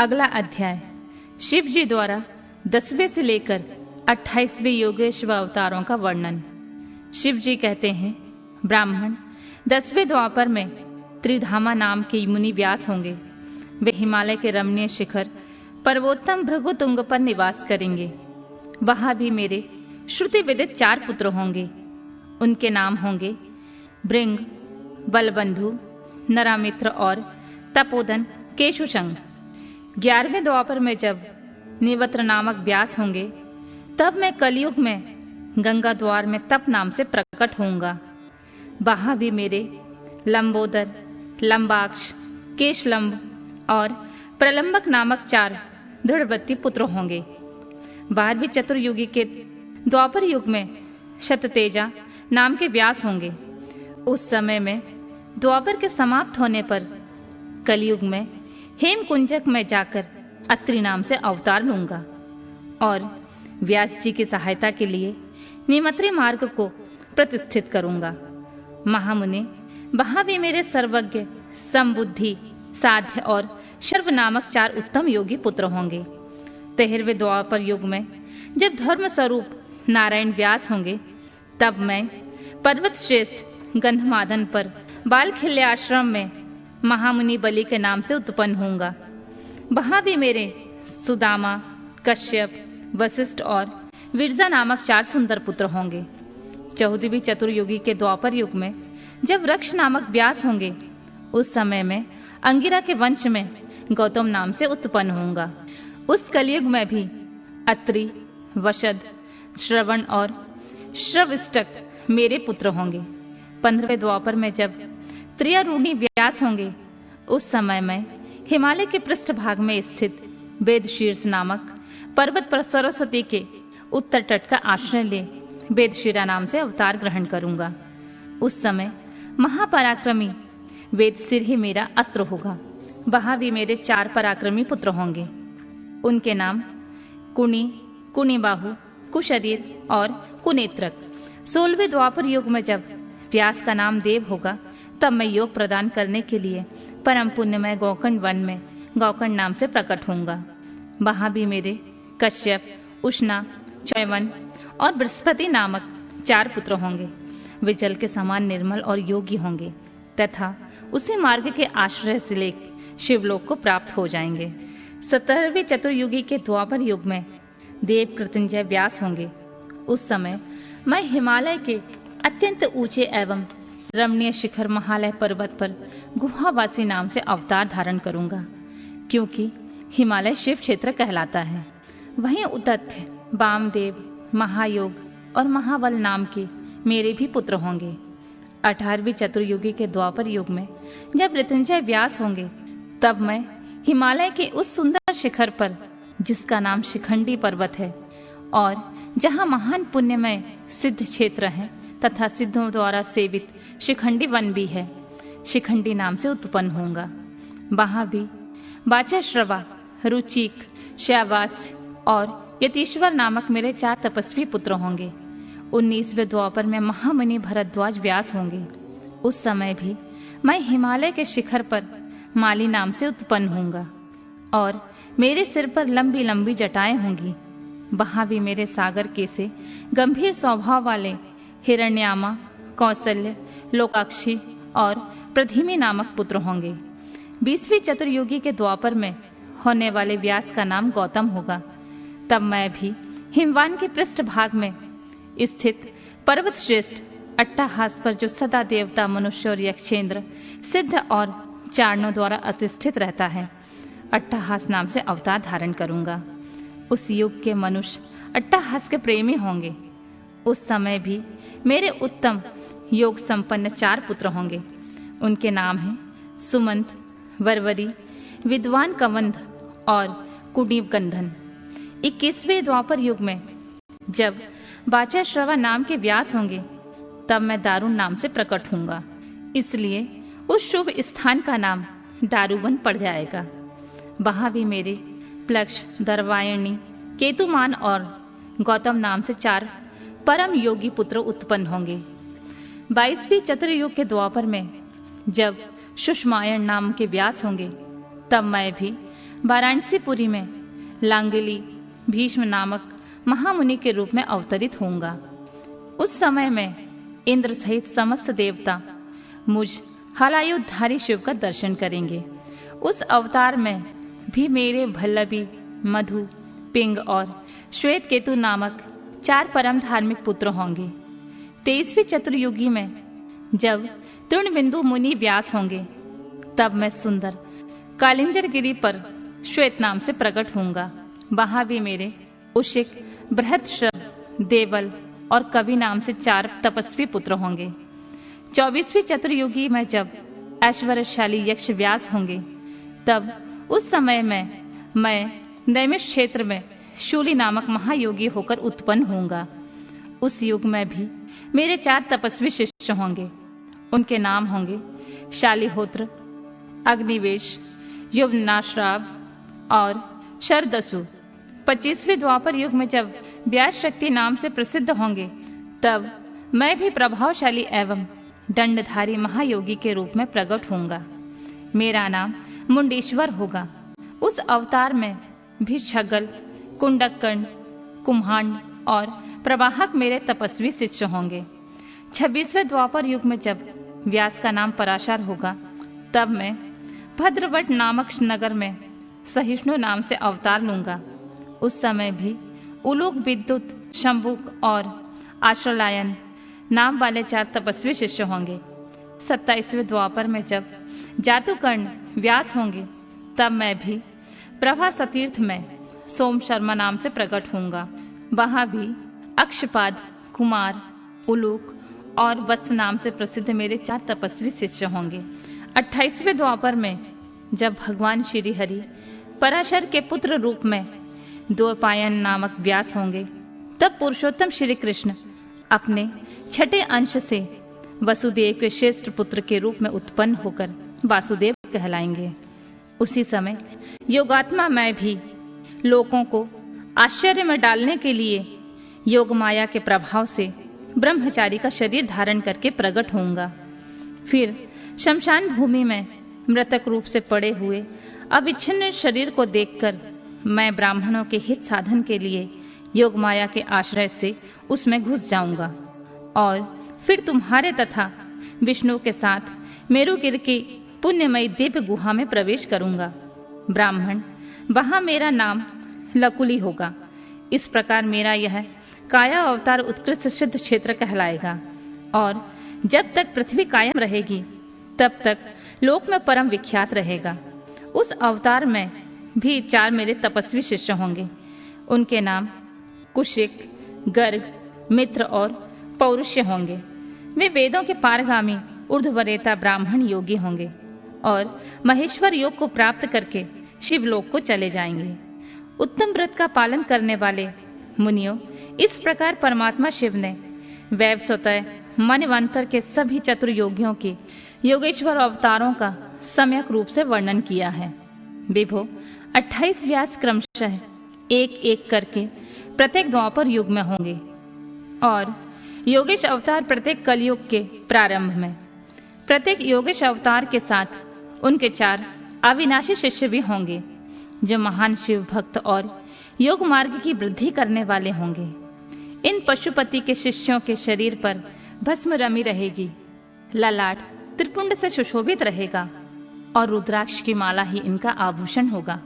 अगला अध्याय शिव जी द्वारा 10वें से लेकर 28वें योगेश्वर अवतारों का वर्णन। शिव जी कहते हैं, ब्राह्मण 10वें द्वापर में त्रिधामा नाम के मुनि व्यास होंगे। वे हिमालय के रमणीय शिखर पर्वोत्तम भृगुतुंग पर निवास करेंगे। वहां भी मेरे श्रुति विदित 4 पुत्र होंगे। उनके नाम होंगे भृंग, बलबंधु, नरामित्र और तपोदन केशुशंग। 11वें द्वापर में जब निवत्र नामक व्यास होंगे, तब मैं कलयुग में गंगा द्वार में तप नाम से प्रकट होऊंगा। वहां भी मेरे लंबोदर, लंबाक्ष, केशलंब और प्रलंबक नामक 4 दृढ़वत्ती पुत्र होंगे। 12वीं चतुर्युगी के द्वापर युग में शततेजा नाम के व्यास होंगे। उस समय में द्वापर के समाप्त होने पर कलयुग में हेमकुंजक में जाकर अत्रि नाम से अवतार लूंगा और व्यास जी की सहायता के लिए निमत्री मार्ग को प्रतिष्ठित करूंगा। महामुनि वहां भी मेरे सर्वज्ञ, समबुद्धि, साध्य और शर्व नामक 4 उत्तम योगी पुत्र होंगे। 13वें द्वापर युग में जब धर्म स्वरूप नारायण व्यास होंगे, तब मैं पर्वत श्रेष्ठ गंधमादन पर बालखिल्य आश्रम में महामुनि बलि के नाम से उत्पन्न होऊंगा। वहां भी मेरे सुदामा, कश्यप, वशिष्ठ और विरजा नामक 4 सुंदर पुत्र होंगे। 14वीं चतुर्युगी के द्वापर युग में जब रक्ष नामक व्यास होंगे, उस समय में अंगिरा के वंश में गौतम नाम से उत्पन्न होऊंगा। उस कलयुग में भी अत्रि, वशद, श्रवण और श्रवष्टक मेरे पुत्र होंगे। 15वें द्वापर में जब त्रियारूणी व्यास होंगे, उस समय में हिमालय के पृष्ठभाग में स्थित वेदशीर्ष नामक पर्वत पर सरस्वती के उत्तर तट का आश्रय ले वेदशिरा नाम से अवतार ग्रहण करूंगा। उस समय महापराक्रमी वेदशिर ही मेरा अस्त्र होगा। वहां भी मेरे 4 पराक्रमी पुत्र होंगे। उनके नाम कुणी, कुणीबाहु, कुशरीर और कुनेत्रक। 16वें द्वापर युग में जब व्यास का नाम देव होगा, तब मैं योग प्रदान करने के लिए परम पुण्यमय गौकर्ण वन में गौकर्ण नाम से प्रकट होऊंगा। वहां भी मेरे कश्यप, उष्णा, चैवन और बृहस्पति नामक 4 पुत्र होंगे। वे जल के समान निर्मल और योगी होंगे तथा उसी मार्ग के आश्रय से लेकर शिवलोक को प्राप्त हो जाएंगे। 17वें चतुर्युगी के द्वापर युग में देव कृतंजय व्यास होंगे। उस समय मैं हिमालय के अत्यंत ऊंचे एवं रमणीय शिखर महालय पर्वत पर गुहावासी नाम से अवतार धारण करूंगा, क्योंकि हिमालय शिव क्षेत्र कहलाता है। वहीं उदत्य, वामदेव, महायोग और महाबल नाम के मेरे भी पुत्र होंगे। 18वीं चतुर्युगी के द्वापर युग में जब मृत्युंजय व्यास होंगे, तब मैं हिमालय के उस सुंदर शिखर पर, जिसका नाम शिखंडी पर्वत है और जहां महान पुण्यमय सिद्ध क्षेत्र है तथा सिद्धों द्वारा सेवित शिखंडी वन भी है, शिखंडी नाम से उत्पन्न होऊंगा। वहां भी वाचाश्रवा, रुचिक, शैवास और यतीश्वर नामक मेरे 4 तपस्वी पुत्र होंगे। 19वें द्वापर में महामुनि भरद्वाज व्यास होंगे। उस समय भी मैं हिमालय के शिखर पर माली नाम से उत्पन्न होऊंगा और मेरे सिर पर लंबी लंबी जटाएं होंगी। वहां भी मेरे सागर के से गंभीर स्वभाव वाले हिरण्यामा, कौशल्य, लोकाक्षी और प्रधिमी नामक पुत्र होंगे। 20वीं चतुर्युगी के द्वापर में होने वाले व्यास का नाम गौतम होगा। तब मैं भी हिमवान के पृष्ठभाग में स्थित पर्वत श्रेष्ठ अट्टाहास पर, जो सदा देवता, मनुष्य और यक्षेंद्र, सिद्ध और चारणों द्वारा अधिष्ठित रहता है, अट्टाहास नाम से अवतार धारण करूंगा। उस युग के मनुष्य अट्टाहास के प्रेमी होंगे। उस समय भी मेरे उत्तम योग संपन्न 4 पुत्र होंगे। उनके नाम हैं सुमंत, वरवरी, विद्वान कवंध और कुडीव गंधन। 21वें द्वापर युग में जब वाचाश्रवा नाम के व्यास होंगे, तब मैं दारुण नाम से प्रकट होऊंगा। इसलिए उस शुभ स्थान का नाम दारुवन पड़ जाएगा। वहां भी मेरे प्लक्ष, दरवायणी, केतुमान और गौतम नाम से 4 परम योगी पुत्र उत्पन्न होंगे। 22वीं चतुर्युग के द्वापर में जब सुषमायण नाम के व्यास होंगे, तब मैं भी वाराणसीपुरी में लांगली भीष्म नामक महामुनि के रूप में अवतरित होऊंगा। उस समय में इंद्र सहित समस्त देवता मुझ हलायुधारी शिव का दर्शन करेंगे। उस अवतार में भी मेरे भल्लभी, मधु, पिंग और श्वेत केतु नामक 4 परम धार्मिक पुत्र होंगे। 23वीं चतुर्युगी में जब तृणबिंदु मुनि व्यास होंगे, तब मैं सुंदर कालिंजर गिरी पर श्वेत नाम से प्रकट होऊंगा। वहां भी मेरे उशिक, बृहत्श्रव, देवल और कवि नाम से 4 तपस्वी पुत्र होंगे। 24वीं चतुर्युगी में जब ऐश्वर्यशाली यक्ष व्यास होंगे, तब उस समय में मैं नैमिष क्षेत्र में शूली नामक महायोगी होकर उत्पन्न होऊंगा। उस युग में भी मेरे 4 तपस्वी शिष्य होंगे। उनके नाम होंगे शालिहोत्र, अग्निवेश, यवनाश्राव और शरदसु। 25वें द्वापर युग में जब व्यास शक्ति नाम से प्रसिद्ध होंगे, तब मैं भी प्रभावशाली एवं दंडधारी महायोगी के रूप में प्रकट होऊंगा। मेरा नाम मुंडेश्वर होगा। उस अवतार में भी छगल, कुंडकर्ण, कुम्हांड और प्रवाहक मेरे तपस्वी शिष्य होंगे। 26वें द्वापर युग में जब व्यास का नाम पराशर होगा, तब मैं भद्रवट नामक नगर में सहिष्णु नाम से अवतार लूंगा। उस समय भी उलूक, विद्युत, शंभुक और आश्रलायन नाम वाले 4 तपस्वी शिष्य होंगे। 27वें द्वापर में जब जातुकर्ण व्यास होंगे, तब मैं भी प्रभा सतीर्थ में सोम शर्मा नाम से प्रकट होऊंगा। वहां भी अक्षपाद, कुमार, उलूक और वत्स नाम से प्रसिद्ध मेरे 4 तपस्वी शिष्य होंगे। 28वें द्वापर में जब भगवान श्री हरि पराशर के पुत्र रूप में द्वैपायन नामक व्यास होंगे, तब पुरुषोत्तम श्री कृष्ण अपने छठे अंश से वसुदेव के श्रेष्ठ पुत्र के रूप में उत्पन्न होकर वासुदेव कहलाएंगे। उसी समय योगात्मा मैं भी लोगों को आश्चर्य में डालने के लिए योग माया के प्रभाव से ब्रह्मचारी का शरीर धारण करके प्रकट होऊंगा। फिर शमशान भूमि में मृतक रूप से पड़े हुए अविच्छिन्न शरीर को देखकर मैं ब्राह्मणों के हित साधन के लिए योग माया के आश्रय से उसमें घुस जाऊंगा और फिर तुम्हारे तथा विष्णु के साथ मेरुगिर की पुण्यमयी दिव्य गुहा में प्रवेश करूंगा। ब्राह्मण, वहां मेरा नाम लकुली होगा। इस प्रकार मेरा यह काया अवतार उत्कृष्ट सिद्ध क्षेत्र कहलाएगा और जब तक पृथ्वी कायम रहेगी, तब तक लोक में परम विख्यात रहेगा। उस अवतार में भी 4 मेरे तपस्वी शिष्य होंगे। उनके नाम कुशिक, गर्ग, मित्र और पौरुष्य होंगे। वे वेदों के पारगामी ऊर्ध्वरेता ब्राह्मण योगी होंगे और महेश्वर योग को प्राप्त करके शिवलोक को चले जाएंगे। उत्तम व्रत का पालन करने वाले मुनियों, इस प्रकार परमात्मा शिव ने वैवस्वतः मनवंतर के सभी चतुर्योगियों के योगेश्वर अवतारों का सम्यक रूप से वर्णन किया है। विभो 28 व्यास क्रमशः एक एक करके प्रत्येक द्वापर युग में होंगे और योगेश अवतार प्रत्येक कलयुग के प्रारंभ में। प्रत्येक योगेश अवतार के साथ उनके 4 अविनाशी शिष्य भी होंगे, जो महान शिव भक्त और योग मार्ग की वृद्धि करने वाले होंगे। इन पशुपति के शिष्यों के शरीर पर भस्म रमी रहेगी, ललाट त्रिपुंड से सुशोभित रहेगा और रुद्राक्ष की माला ही इनका आभूषण होगा।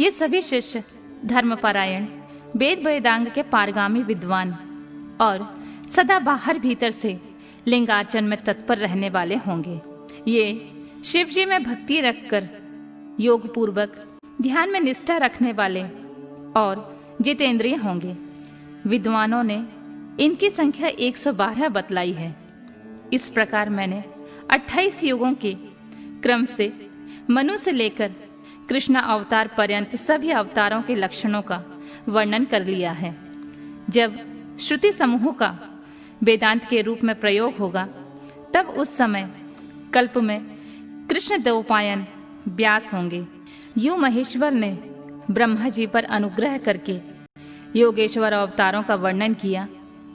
ये सभी शिष्य धर्मपरायण, वेद वेदांग के पारगामी विद्वान और सदा बाहर भीतर से लिंगार्चन में तत्पर रहने वाले होंगे। ये शिव जी में भक्ति रखकर योग पूर्वक ध्यान में निष्ठा रखने वाले और जितेंद्रिय होंगे। विद्वानों ने इनकी संख्या 112 बतलाई है। इस प्रकार मैंने 28 युगों के क्रम से मनु से लेकर कृष्ण अवतार पर्यंत सभी अवतारों के लक्षणों का वर्णन कर लिया है। जब श्रुति समूह का वेदांत के रूप में प्रयोग होगा, तब उस समय कल्प में कृष्ण द्वैपायन व्यास होंगे। यूं महेश्वर ने ब्रह्मा जी पर अनुग्रह करके योगेश्वर अवतारों का वर्णन किया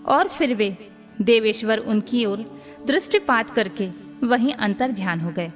और फिर वे देवेश्वर उनकी ओर दृष्टिपात करके वहीं अंतर ध्यान हो गए।